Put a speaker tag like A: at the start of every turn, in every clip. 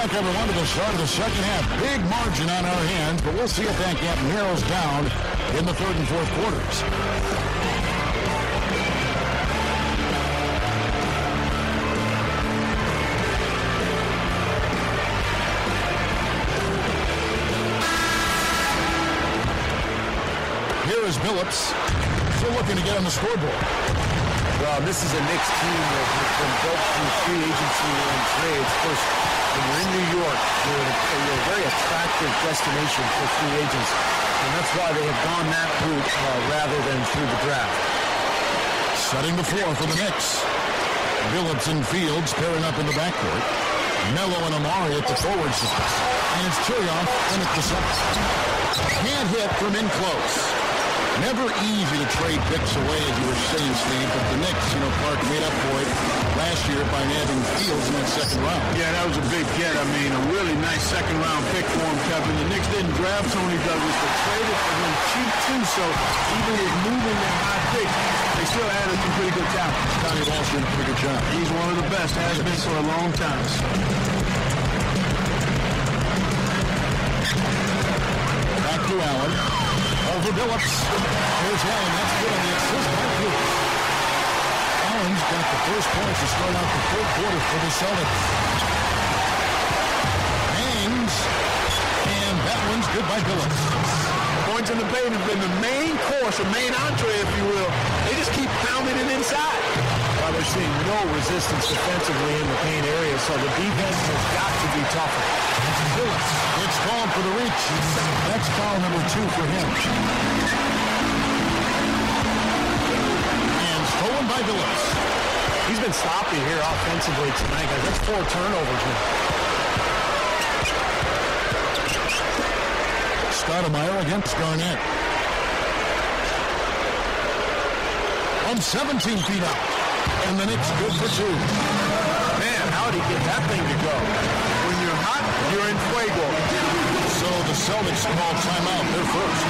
A: back, everyone, to the start of the second half. Big margin on our hands, but we'll see if that gap narrows down in the third and fourth quarters. Here is Billups, still looking to get on the scoreboard.
B: Well, this is a Knicks team that has been built through free agency and trades. Of course, when you're in New York, you're a very attractive destination for free agents. And that's why they have gone that route rather than through the draft.
A: Setting the floor for the Knicks. Billups and Fields pairing up in the backcourt. Melo and Amari at the forward side. And it's Chirioff in at the center. Can't hit from in close. Never easy to trade picks away, as you were saying, Steve, but the Knicks, Clark made up for it last year by nabbing Fields in that second round.
C: Yeah, that was a big get. I mean, a really nice second-round pick for him, Kevin. The Knicks didn't draft Tony Douglas, but traded for him cheap, too, so even with moving their high pick, they still added some pretty good talent.
A: Scotty Walsh did a pretty good job.
C: He's one of the best, has been for a long time.
A: Back to Allen. Over Billups. Here's Allen. That's good on the assist by Fields. Allen's got the first points to start out the third quarter for the Celtics. Hangs. And that one's good by Billups.
C: Points in the paint have been the main course, or main entree, if you will. They just keep pounding it inside.
B: Well, they're seeing no resistance defensively in the paint area, so the defense has got to be tougher.
A: Billups. It's called for the reach. That's foul number 2 for him. And stolen by Billups.
B: He's been sloppy here offensively tonight, guys. That's 4 turnovers now.
A: Stoudemire against Garnett. On 17 feet out. And the Knicks good for 2.
B: Man, how did he get that thing to go?
C: When you're hot, you're in fuego.
A: So the Celtics call timeout. They're first.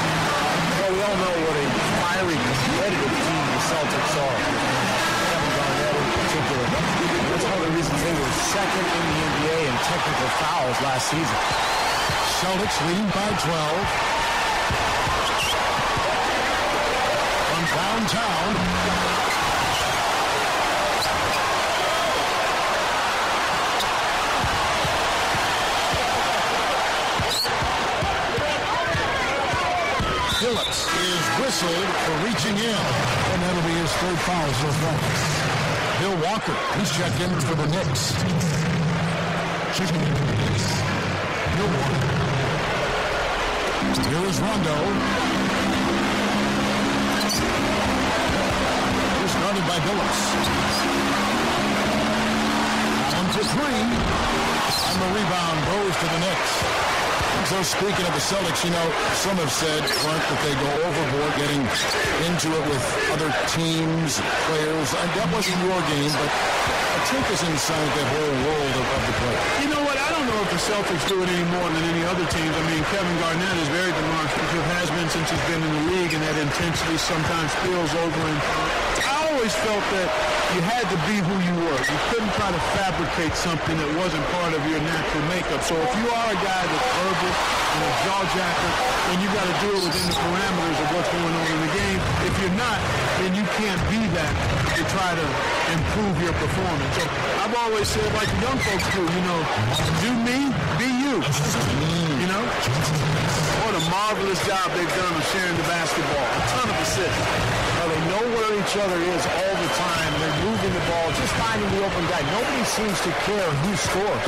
B: Well, we all know what a fiery, competitive team the Celtics are. Kevin Garnett in particular. That's one of the reasons they were second in the NBA in technical fouls last season.
A: Celtics leading by 12. From downtown. Billups is whistled for reaching in, and that'll be his third foul so far. Bill Walker, he's checked in for the Knicks. Bill Walker. Here is Rondo. He's guarded by Billups. On to 3. And the rebound goes to the Knicks. So speaking of the Celtics, some have said, Clark, that they go overboard getting into it with other teams, players. And that wasn't your game, but take us inside that whole world of the play.
C: You know what? I don't know if the Celtics do it any more than any other teams. I mean, Kevin Garnett is very demonstrative, has been since he's been in the league, and that intensity sometimes spills over. And I always felt that you had to be who you were. You couldn't try to fabricate something that wasn't part of your natural makeup. So if you are a guy that's verbal and a jawjacker, then you got to do it within the parameters of what's going on in the game. If you're not, then you can't be that to try to improve your performance. So I've always said, like the young folks do, do me, be you. What a marvelous job they've done of sharing the basketball. A ton of assists.
B: Well, they know where each other is all the time. They're moving the ball, just finding the open guy. Nobody seems to care who scores.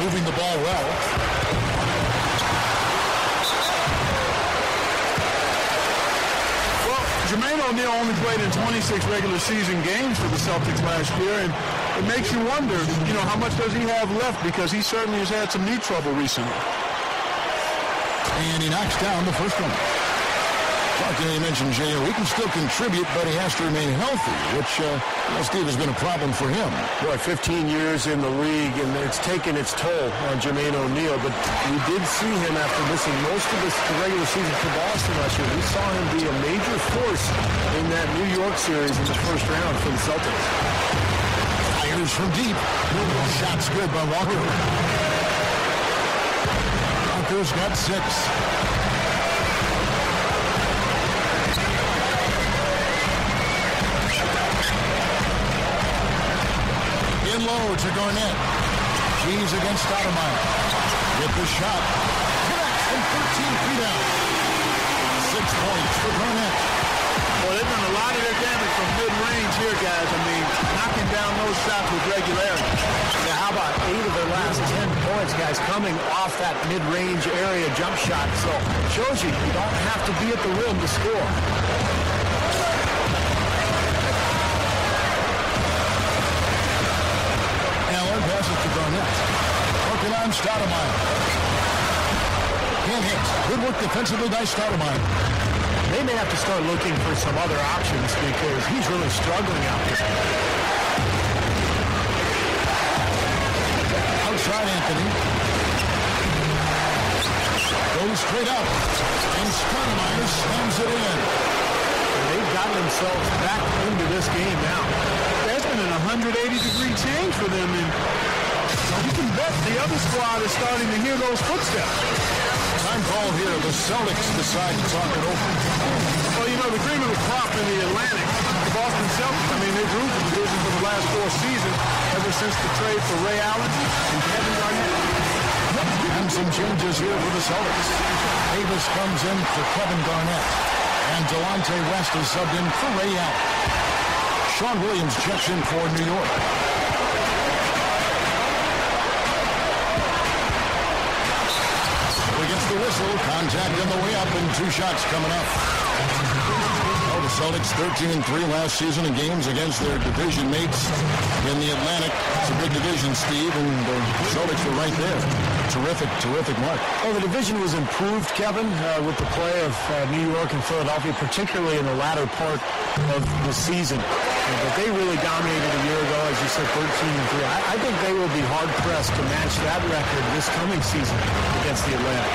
A: Moving the ball well.
C: Well, Jermaine O'Neal only played in 26 regular season games for the Celtics last year, and it makes you wonder, how much does he have left, because he certainly has had some knee trouble recently.
A: And he knocks down the first one. You mentioned J.O. He can still contribute, but he has to remain healthy, which, Steve, has been a problem for him.
B: Boy, 15 years in the league, and it's taken its toll on Jermaine O'Neal, but we did see him after missing most of the regular season for Boston last year. We saw him be a major force in that New York series in the first round for the Celtics.
A: Fires Fires from deep. Shot's good by Walker. Walker's got 6. In low to Garnett. She's against Stoudemire. With the shot. Connects from 13 feet out. 6 points for Garnett.
C: Well, they've done a lot of their damage from mid-range here, guys. I mean, knocking down those shots with regularity.
B: Yeah, how about 8 of their last 10 points, guys, coming off that mid-range area jump shot. So it shows you don't have to be at the rim to score.
A: Allen passes to Garnett. Working on Stoudemire. Can't hit. Good work defensively by Stoudemire.
B: They may have to start looking for some other options because he's really struggling out there.
A: Outside Anthony. Goes straight up. And Stoudemire slams it in.
B: They've gotten themselves back into this game now.
C: There's been an 180-degree change for them, and you can bet the other squad is starting to hear those footsteps.
A: Time call here. The Celtics decide to talk it over.
C: Well, you know, the agreement with Crop in the Atlantic, the Boston Celtics, I mean, they've ruled the division for the last 4 seasons, ever since the trade for Ray Allen and Kevin Garnett.
A: And some changes here for the Celtics. Davis comes in for Kevin Garnett. And Delonte West is subbed in for Ray Allen. Sean Williams checks in for New York. Gets the whistle, contact on the way up, and 2 shots coming up. Oh, the Celtics 13-3 last season in games against their division mates in the Atlantic. It's a big division, Steve, and the Celtics were right there. Terrific mark.
B: Oh, the division was improved, Kevin, with the play of New York and Philadelphia, particularly in the latter part of the season. But they really dominated a year ago, as you said, 13-3. I think they will be hard-pressed to match that record this coming season against the Atlantic.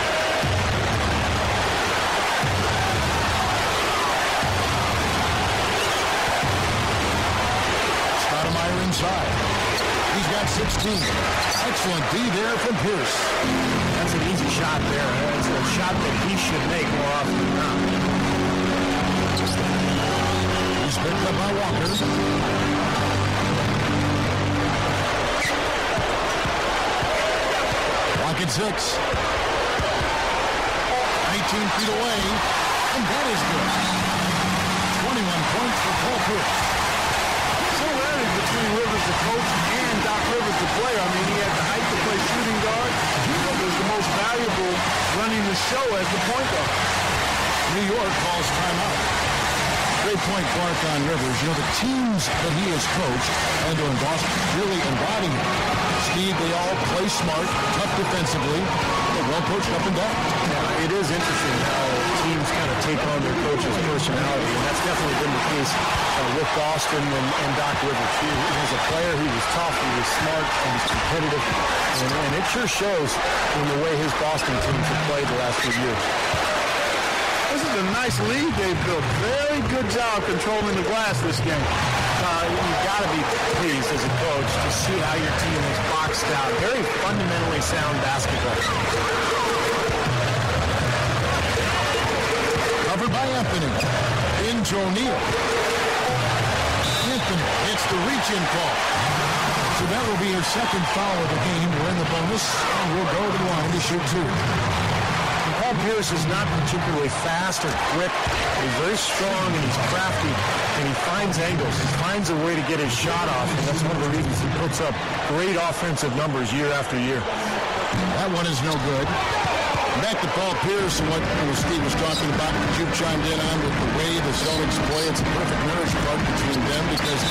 A: Stoudemire inside. He's got 16. Excellent D there from Pierce.
B: That's an easy shot there. It's a shot that he should make more often than not.
A: He's picked up by Walker. Rocket 6. 19 feet away. And that is good. 21 points for Paul Pierce.
C: Similarities between Rivers the coach and Doc Rivers the player. I mean, he had the height to play shooting guard. He was the most valuable running the show as the point guard.
A: New York calls timeout. Great point, Clark, on Rivers. You know, the teams that he has coached, Orlando and Boston, really embody him. Steve, they all play smart, tough defensively, and well coached up and down.
B: Yeah, it is interesting how teams kind of take on their coach's personality, and that's definitely been the case with Boston and Doc Rivers. He was a player, he was tough, he was smart, he was competitive, and it sure shows in the way his Boston teams have played the last few years.
C: This is a nice lead they've built. Very good job controlling the glass this game.
B: You've got to be pleased as a coach to see how your team is boxed out. Very fundamentally sound basketball.
A: Covered by Anthony. Into O'Neal. Anthony gets the reach-in call. So that will be her second foul of the game. We're in the bonus, and we'll go to the line to shoot 2.
B: Paul Pierce is not particularly fast or quick. He's very strong and he's crafty, and he finds angles. He finds a way to get his shot off, and that's one of the reasons he puts up great offensive numbers year after year.
A: That one is no good. Back to Paul Pierce and what Steve was talking about, that you chimed in on with the way the Celtics play. It's a perfect marriage part between them because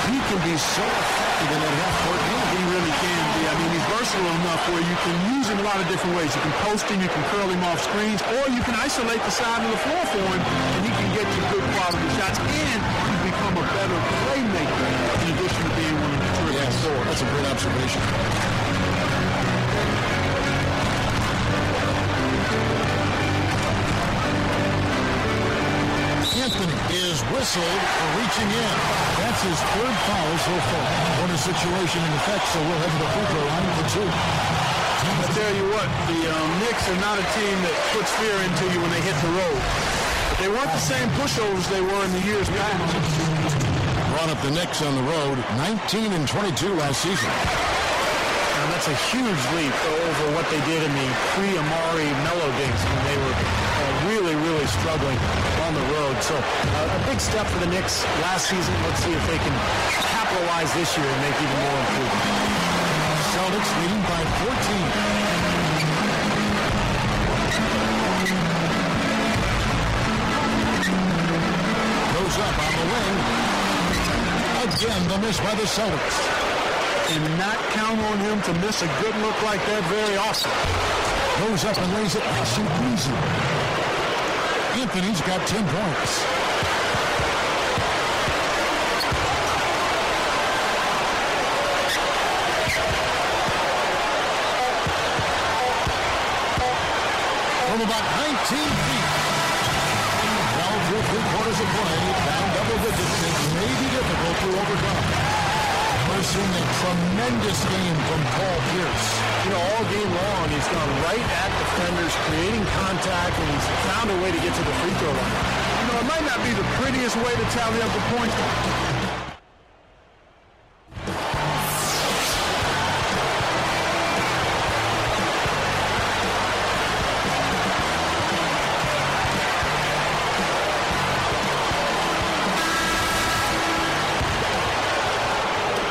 A: he can be so effective in that half-court game.
C: He really can be. I mean, he's versatile enough where you can use him a lot of different ways. You can post him, you can curl him off screens, or you can isolate the side of the floor for him, and he can get you good quality shots, and you become a better playmaker in addition to being one of the terrific scorers.
A: That's a great observation. Anthony is whistled for reaching in. That's his third foul so far. When a situation in effect, so we'll head to the free throw line for two.
C: I tell you what, the Knicks are not a team that puts fear into you when they hit the road. But they weren't the same pushovers they were in the years past.
A: Brought up the Knicks on the road, 19-22 last season.
B: And that's a huge leap over what they did in the pre-Amari Melo days when they were really, really struggling on the road. So a big step for the Knicks last season. Let's see if they can capitalize this year and make even more improvement.
A: Celtics leading by 14. Up on the wing. Again, the miss by the Celtics.
C: And not count on him to miss a good look like that very often.
A: Goes up and lays it nice and easy. Anthony's got 10 points. From about 19 feet. Through three-quarters of play, down double digits, it may be difficult to overcome. We're seeing a tremendous game from Paul Pierce.
B: You know, all game long, he's gone right at defenders, creating contact, and he's found a way to get to the free throw line.
C: You know, it might not be the prettiest way to tally up the points.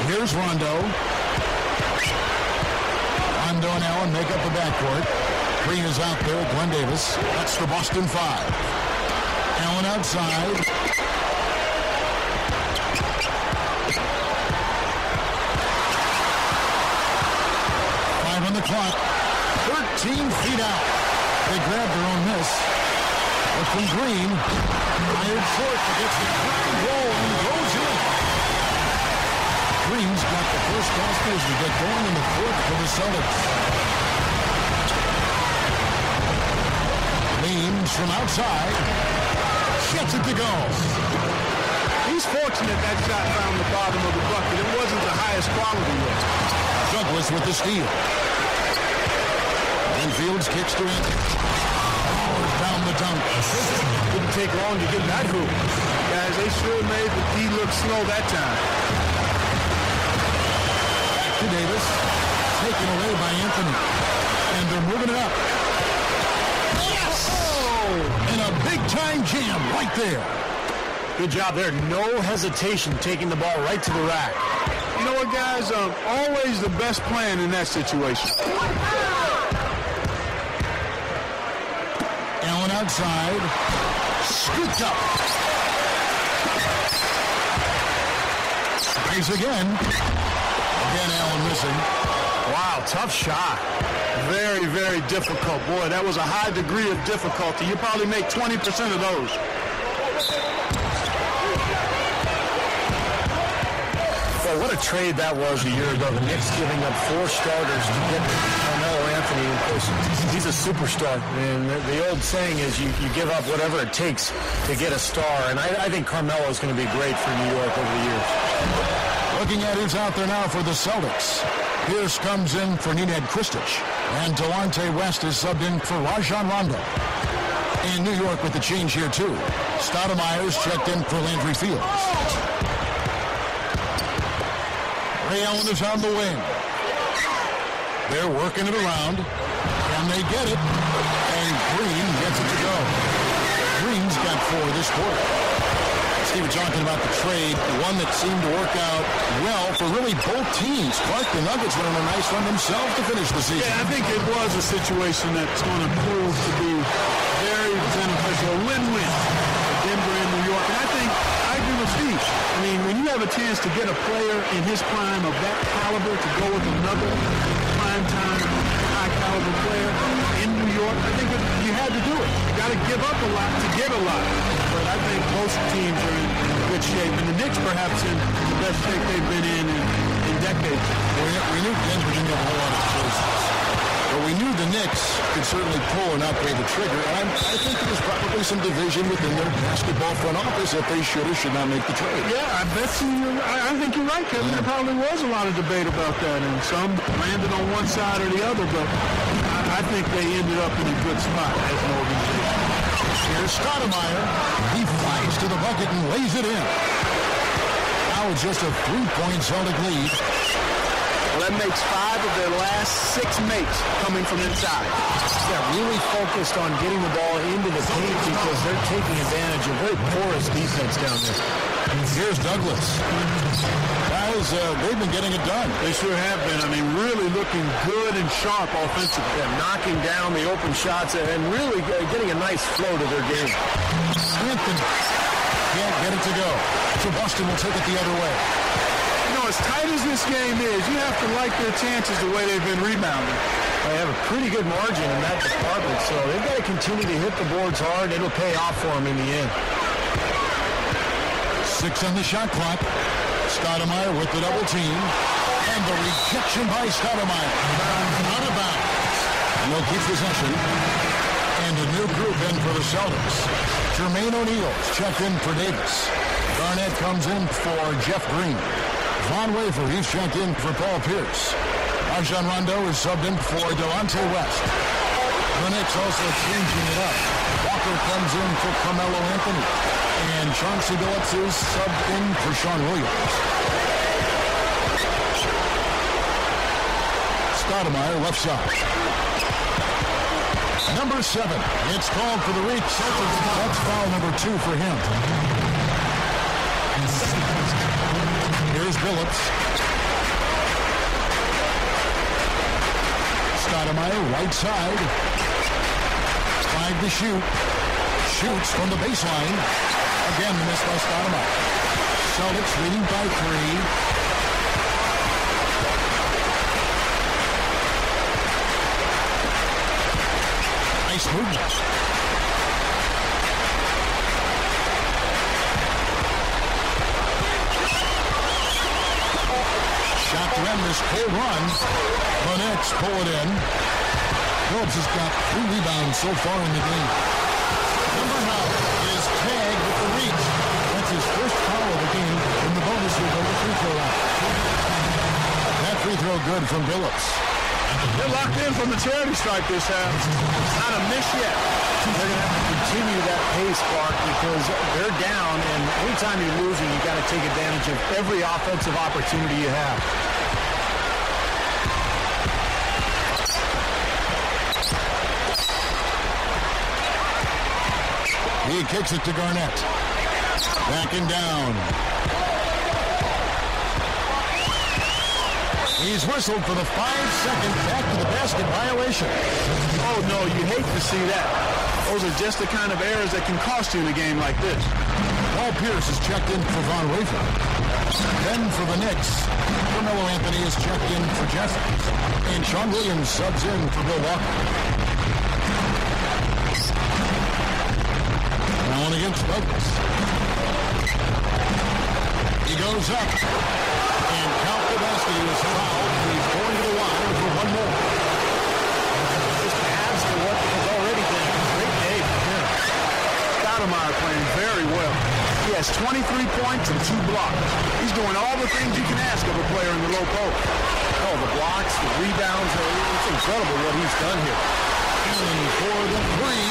A: Here's Rondo. Rondo and Allen make up the backcourt. Green is out there. Glenn Davis. That's the Boston 5. Allen outside. Five on the clock. 13 feet out. They grab their own miss. But from Green, fired short, but gets the ground roll and goes in. Green's got the first basket as we get going in the fourth for the Celtics. Leans from outside. Gets it to go.
C: He's fortunate that shot found the bottom of the bucket. It wasn't the highest quality yet.
A: Douglas with the steal. And Fields kicks to him. Down the dunk.
C: Didn't take long to get that hoop. Guys, they sure made the D look slow that time.
A: To Davis, taken away by Anthony, and they're moving it up. Yes! Oh! And a big-time jam right there.
B: Good job there. No hesitation taking the ball right to the rack.
C: You know what, guys? Always the best plan in that situation.
A: Allen outside. Scooped up. Sprays again. Again, Allen missing.
B: Wow, tough shot.
C: Very, very difficult. Boy, that was a high degree of difficulty. You probably make 20% of those.
B: Well, what a trade that was a year ago. The Knicks giving up 4 starters to get Carmelo Anthony. Of course, he's a superstar. And the old saying is you give up whatever it takes to get a star. And I think Carmelo is going to be great for New York over the years.
A: Looking at who's out there now for the Celtics. Pierce comes in for Nenad Kristic. And Delonte West is subbed in for Rajon Rondo. In New York with the change here, too. Stoudemire's checked in for Landry Fields. Ray Allen is on the wing. They're working it around. Can they get it? And Green gets it to go. Green's got 4 this quarter. Steve, we're talking about the trade, one that seemed to work out well for really both teams. Clark, the Nuggets went on a nice run themselves to finish the season.
C: Yeah, I think it was a situation that's going to prove to be very beneficial, a win-win for Denver and New York. And I agree with Steve. I mean, when you have a chance to get a player in his prime of that caliber to go with another prime-time, high-caliber player in New York, I think you had to do it. You got to give up a lot to get a lot. But I think most teams are in good shape, and the Knicks perhaps in the best shape they've been in decades.
A: We knew Denver didn't have a whole lot of choices. The Well, we knew the Knicks could certainly pull or not pull the trigger, and I think there's probably some division within their basketball front office that they should or should not make the trade.
C: Yeah, I bet you. I think you're right, Kevin. There probably was a lot of debate about that, and some landed on one side or the other, but I think they ended up in a good spot as an organization.
A: Here's Stoudemire. He flies to the bucket and lays it in. Now it's just a 3-point Celtic lead.
B: Well, that makes 5 of their last 6 makes coming from inside. Yeah, really focused on getting the ball into the paint because they're taking advantage of very porous defense down there.
A: Here's Douglas. Guys, they've been getting it done.
C: They sure have been. I mean, really looking good and sharp offensively.
B: Yeah, knocking down the open shots and really getting a nice flow to their game.
A: Anthony can't get it to go. So Boston will take it the other way.
C: You know, as tight as this game is, you have to like their chances the way they've been rebounding.
B: They have a pretty good margin in that department, so they've got to continue to hit the boards hard. It'll pay off for them in the end.
A: 6 on the shot clock. Stoudemire with the double team. And the rejection by Stoudemire. Out of bounds. And they'll keep possession. And a new group in for the Celtics. Jermaine O'Neal's checked in for Davis. Garnett comes in for Jeff Green. Von Wafer, he's checked in for Paul Pierce. Rajon Rondo is subbed in for Delonte West. The Knicks also changing it up. Walker comes in for Carmelo Anthony. And Chauncey Billups is subbed in for Sean Williams. Stoudemire left side. Number 7. It's called for the reach. That's foul number 2 for him. Here's Billups. Stoudemire, right side. 5 to shoot. Shoots from the baseline. Again, missed by Stoudemire. Celtics leading by 3. Nice movement. Shot to end this cold run. The Knicks pull it in. Phillips has got 3 rebounds so far in the game. Number 9 is tagged with the reach. That's his first foul of the game in the bonus with the free throw line. That free throw good from Billups.
C: They're locked in from the charity stripe this half. Not a miss yet.
B: They're going to have to continue that pace, Clark, because they're down, and anytime you're losing, you've got to take advantage of every offensive opportunity you have.
A: He kicks it to Garnett. Backing down. He's whistled for the 5-second back to the basket violation.
C: Oh, no, you hate to see that. Those are just the kind of errors that can cost you in a game like this.
A: Paul Pierce is checked in for Von Wafer. Then for the Knicks, Carmelo Anthony is checked in for Jeffries. And Sean Williams subs in for Bill Walker. Now on against Douglas. He goes up. And count the basket. He was fouled. He's going to the line for one more.
B: Just adds to what has already been a great day for him.
C: Stoudemire playing very well.
B: He has 23 points and 2 blocks.
C: He's doing all the things you can ask of a player in the low post.
B: Oh, the blocks, the rebounds, it's incredible what he's done here.
A: And for the 3.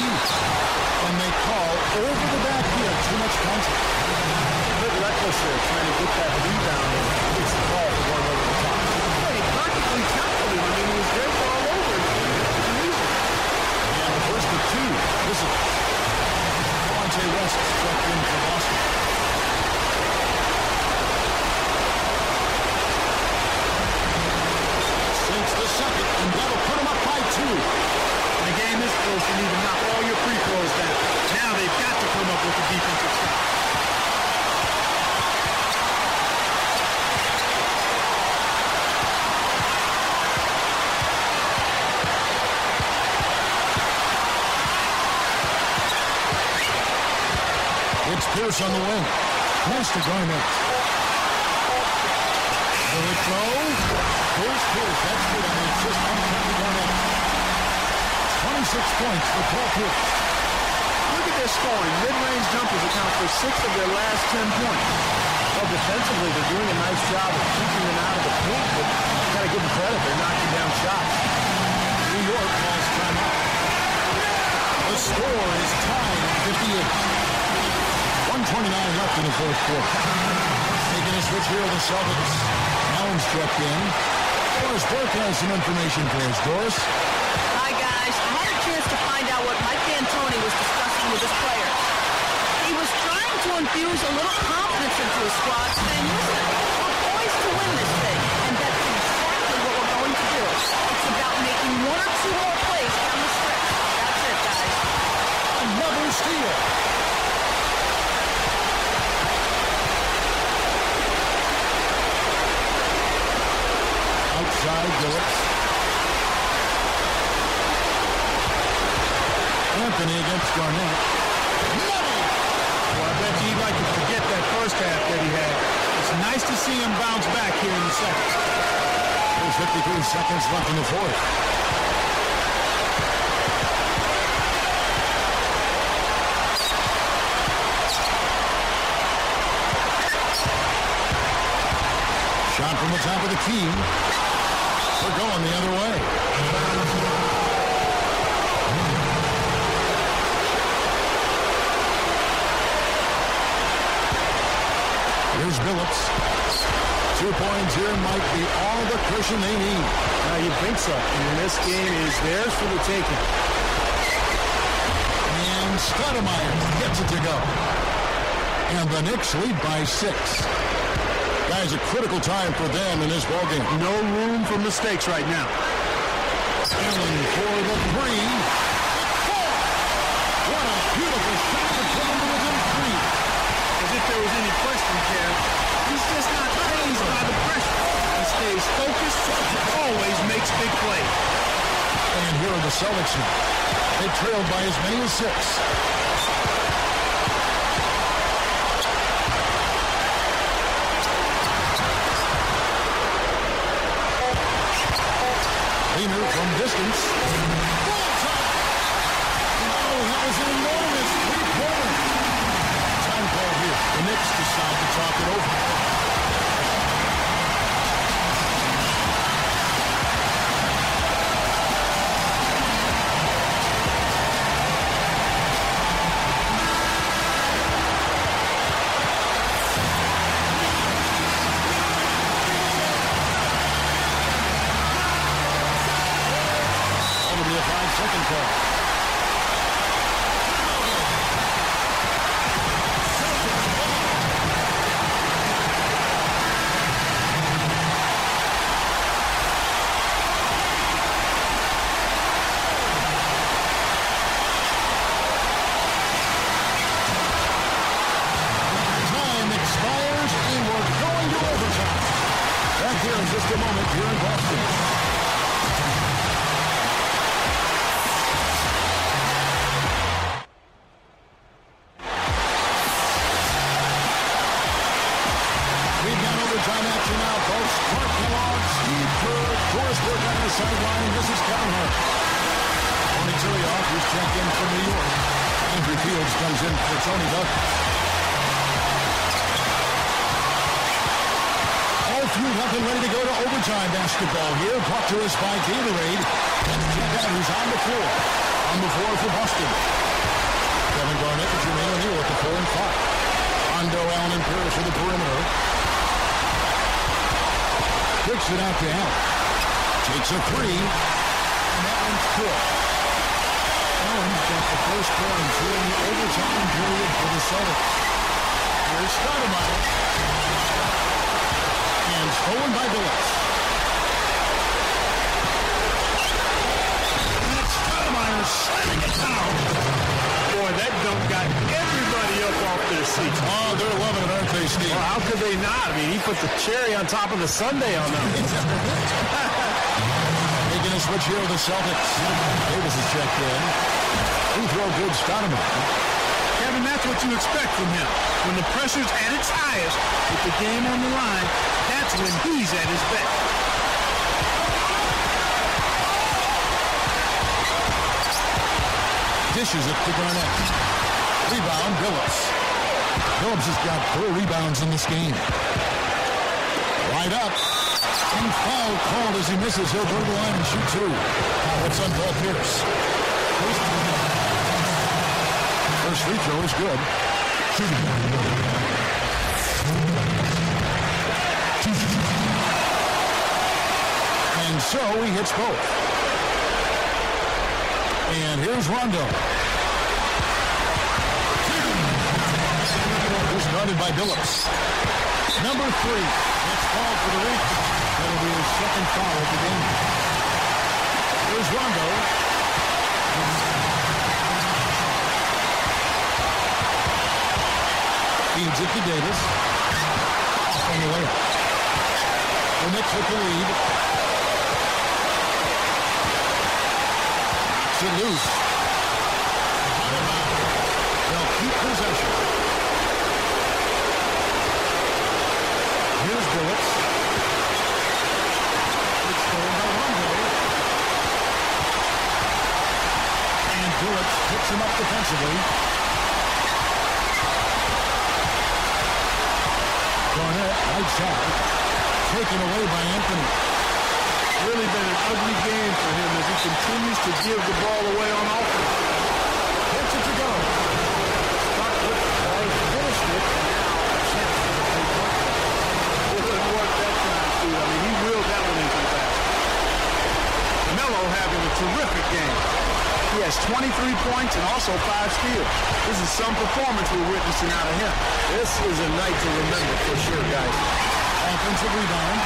A: And they call over the back here. Too much contact.
B: A bit reckless there, trying to get that rebound, and gets the ball for one over the top. Well, he practically tackled him. I mean, he was there for all over it.
A: And the first of 2. This is Delonte West struck in for Boston. Since the second, and that'll put him up by 2.
C: The game is close. You need to knock all your free throws down. Now they've got to come up with a defensive stop.
A: It's Pierce on the wing. Nice to Garnett. Will it go? Here's Pierce. That's good. I mean, it's just one to Garnett. points for Paul Pierce.
C: Look at their scoring. Mid-range jumpers account for 6 of their last 10 points.
B: Well, defensively, they're doing a nice job of keeping them out of the paint, but you got to give them credit. They're knocking down shots.
A: New York calls timeout. The score is tied at 58. 1:29 left in the fourth quarter. Making a switch here to the Celtics. Allen's checked in. Doris Burke has some information for us. Doris?
D: Hi, guys. I had a chance to find out what Mike D'Antoni was discussing with his players. He was trying to infuse a little confidence into his squad, saying, listen, we're poised to win this thing, and that's exactly what we're going to do. It's about making 1 or 2 more plays down the stretch. That's it, guys.
A: Another steal. Outside Phillips. Anthony against Garnett.
C: Well, I bet you'd like to forget that first half that he had. It's nice to see him bounce back here in the second.
A: There's 53 seconds left in the fourth. Shot from the top of the key. We're going the other way. Here's Phillips. 2 points here might be all the cushion they need.
B: Now, you'd think so. And this game is theirs for the taking.
A: And Stoudemire gets it to go. And the Knicks lead by 6. Guys, a critical time for them in this ballgame.
C: No room for mistakes right now.
A: Allen for the 3. What a beautiful shot to put him within 3.
C: As if there was any question, Kev. He's just not phased by the pressure. He stays focused and always makes big plays.
A: And here are the Celtics now. They trailed by as many as 6. Leaner from distance. Oh, that was an enormous three-pointer. Time call here. The Knicks decide to talk it over. Second call. Time expires and we're going to overtime. Back here in just a moment here in Boston. Sideline, this is Kevin Hart. Tony Tilioff, who's checked in from New York. Andrew Fields comes in for Tony Douglas. All fueled up and ready to go to overtime basketball here. Brought to us by Gatorade. Check out who's on the floor. On the floor for Boston. Kevin Garnett and Jermaine O'Neal at the 4 and 5. Rondo, Allen, and Pierce for the perimeter. Kicks it out to Allen. Takes a 3, and that one's good. Allen's got the first points here in the overtime period for the Celtics. Here's Stoudemire. And stolen by Phillips. And it's Stoudemire slamming it down.
C: Boy, that dunk got everybody up off their seats.
A: Oh, they're loving it, aren't they, Steve?
B: Well, how could they not? I mean, he put the cherry on top of the sundae on them.
A: Making a switch here with the Celtics. Davis is checked in. Free throw good, Stoudemire.
C: Kevin, that's what you expect from him. When the pressure's at its highest, with the game on the line, that's when he's at his best.
A: dishes it to Garnett. Rebound, Billups. Billups has got 4 rebounds in this game. Right up. And foul called as he misses. He'll go to the line and shoot 2. That's on Paul Pierce. First free throw is good. And so he hits both. And here's Rondo. Guarded by Billups. Number 3. That's called for the reach. That'll be his second foul of the game. Here's Rondo. Feeds it to Davis. Off on the layup. The Knicks with the lead. Knocks it loose. They'll keep possession. Here's Billups. It's stolen by Rondo. And Billups picks him up defensively. Garnett, right side. Taken away by Anthony.
C: Really been an ugly game for him as he continues to give the ball away on offense.
A: Gets it to go.
B: Stuck with the ball. He finished it.
C: He willed that one into the basket. Melo having a terrific game. He has 23 points and also 5 steals. This is some performance we're witnessing out of him.
B: This is a night to remember for sure, guys.
A: Offensive rebound.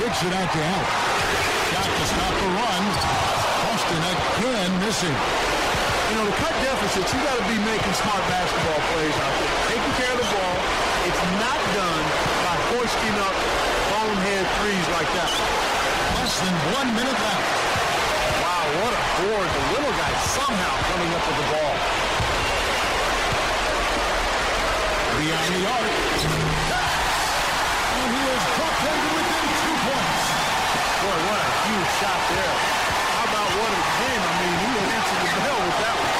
A: Kicks it out to Allen. Got to stop the run. Boston again missing.
C: You know, to cut deficits, you got to be making smart basketball plays out there. Taking care of the ball. It's not done by hoisting up bonehead threes like that.
A: Less than 1 minute left.
B: Wow, what a board. The little guy somehow coming up with the ball.
A: Behind the arc. And he is dropped over within 2 points.
C: Boy, what a huge shot there. How about what a game? I mean, he answered the bell with that one.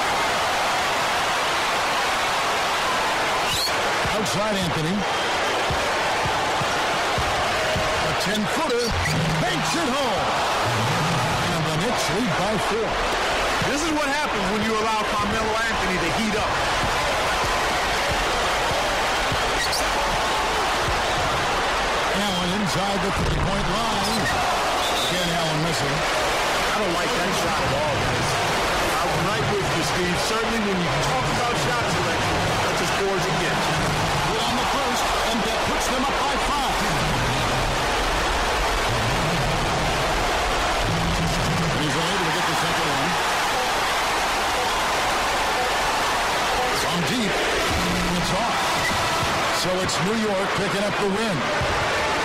A: Outside Anthony. A 10-footer. Banks it home. And the Knicks lead by 4.
C: This is what happens when you allow Carmelo Anthony to heat up.
A: Allen inside the 3-point line. Again, Allen missing.
B: I don't like that shot at all, guys.
C: I'm right with you, Steve. Certainly when you talk about shot selection, that's as poor as it gets.
A: Good on the first, and that puts them up by 5. He's unable to get the second one. From deep, it's off. So it's New York picking up the win.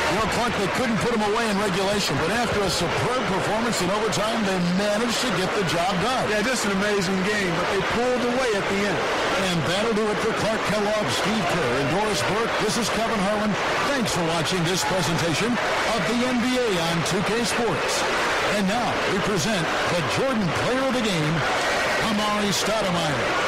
A: You know, Clark, they couldn't put them away in regulation, but after a superb performance in overtime, they managed to get the job done.
C: Yeah, just an amazing game, but they pulled away at the end.
A: And that'll do it for Clark Kellogg, Steve Kerr, and Doris Burke. This is Kevin Harlan. Thanks for watching this presentation of the NBA on 2K Sports. And now we present the Jordan Player of the Game, Amari Stoudemire.